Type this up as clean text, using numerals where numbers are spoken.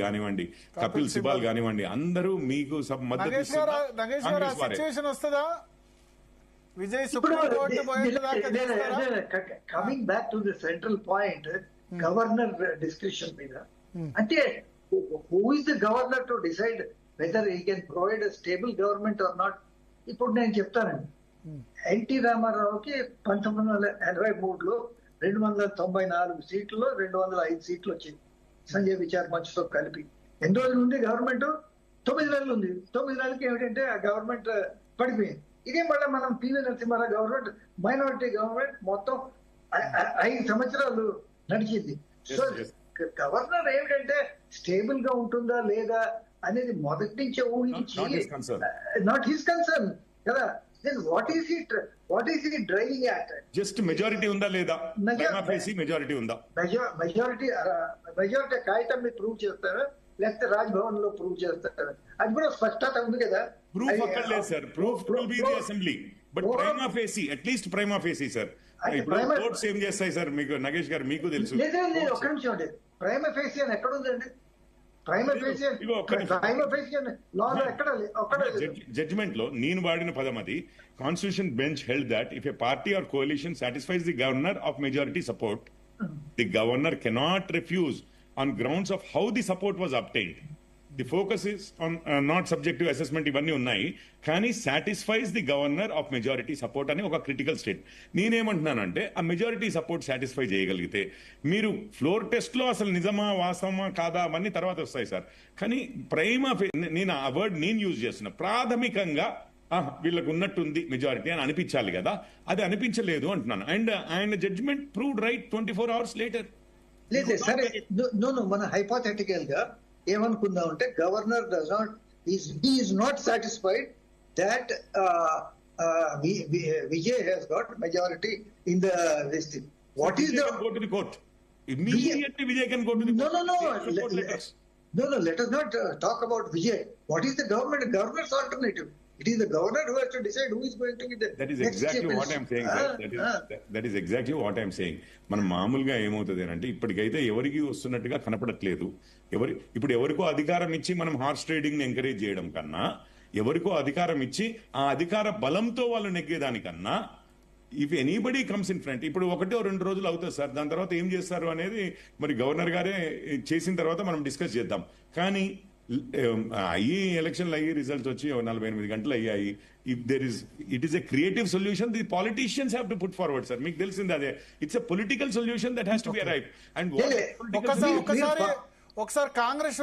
కానివ్వండి, కపిల్ సిబాల్ కానివ్వండి, అందరూ మీకు మద్దతు సిచ్యువేషన్ వస్తుందా Vijay coming back to the central point governor discussion మీద అంటే who is the governor to decide whether he can provide stable government are not. ఇప్పుడు నేను చెప్తానండి, ఎన్టీ రామారావుకి 1983లో 294 సీట్లలో 205 సీట్లు వచ్చింది సంజయ్ విచార్ మంచ్తో కలిపి. ఎన్ని రోజులు ఉంది గవర్నమెంట్? 9 నెలలు ఉంది. 9 నెలలకి ఏమిటంటే ఆ గవర్నమెంట్ పడిపోయింది. ఇదే మళ్ళీ మనం PV Narasimha Rao government, minority government మొత్తం 5 సంవత్సరాలు నడిచింది. సో గవర్నర్ ఏమిటంటే స్టేబుల్ గా ఉంటుందా లేదా అనేది మొదటి నుంచే ఊహించి, నాట్ హిస్ కన్సర్న్ కదా. What is it driving act? Just majority ఉందా లేదా, మెజారిటీ ఉందా, మెజారిటీ కాగితం మీద ప్రూవ్ చేస్తారా లేకపోతే రాజ్భవన్ లో ప్రూవ్ చేస్తారా? అది కూడా స్పష్టత ఉంది కదా. ప్రూఫ్ అక్కడ లేదు sir. Proof will be the assembly, but prima facie, at least prima facie sir. ఇప్పుడు కోర్ట్స్ ఏం చేస్తాయి సార్? మీకు నగేష్ గారు మీకు తెలుసు. ఒక్క నిమిషం అండి, ప్రైమా ఫేసి అని ఎక్కడ ఉందండి? జడ్జ్మెంట్ లో నేను వాడిన పదం అది. Constitution bench held that if a party or కోalition satisfies the governor of majority support, the governor cannot refuse on grounds of how the support was obtained. The focus is on not subjective assessment, ఇవన్నీ ఉన్నాయి, కానీ satisfies the governor of majority support అని ఒక critical state. నేనేమంటున్నానంటే ఆ majority support satisfy చేయగలిగితే మీరు floor test లో అసలు నిజమా వాస్తవమా కాదా అవన్నీ తర్వాత వస్తాయి సార్. కానీ నేను ఆ వర్డ్ నేను యూజ్ చేస్తున్నా, ప్రాథమికంగా వీళ్ళకు ఉన్నట్టుంది మెజారిటీ అని అనిపించాలి కదా. అది అనిపించలేదు అంటున్నాను. And judgement proved right 24 hours later. లేదు సరే, మన హైపోథెటికల్ గా ఏమనుకుందాం అంటే governor does not, is not satisfied that Vijay has got majority in the this thing. What is the go to the court immediately? Vijay can go to the court. No, let us not talk about Vijay. What is the governor's alternative? It is the governor who has to decide who is going to be the That is exactly what I am saying. That is exactly what I am saying. మనం మామూలుగా ఏమవుతుంది అంటే ఇప్పటికైతే ఎవరికి వస్తున్నట్టుగా కనపడట్లేదు. ఇప్పుడు ఎవరికో అధికారం ఇచ్చి మనం హార్స్ ట్రేడింగ్ ని ఎంకరేజ్ చేయడం కన్నా, ఎవరికో అధికారం ఇచ్చి ఆ అధికార బలంతో వాళ్ళు నెగ్గేదానికన్నా, if anybody comes in front, ఇప్పుడు 1-2 రోజులు అవుతుంది సార్, దాని తర్వాత ఏం చేస్తారు అనేది మరి గవర్నర్ గారే చేసిన తర్వాత మనం డిస్కస్ చేద్దాం. కానీ ఎలక్షన్లు అయ్యి రిజల్ట్స్ వచ్చి 48 గంటలు అయ్యాయి. It is a creative solution the politicians have to put forward sir. మీకు తెలిసింది అదే, it's a political solution that has to be arrived. And ఒకసారి కాంగ్రెస్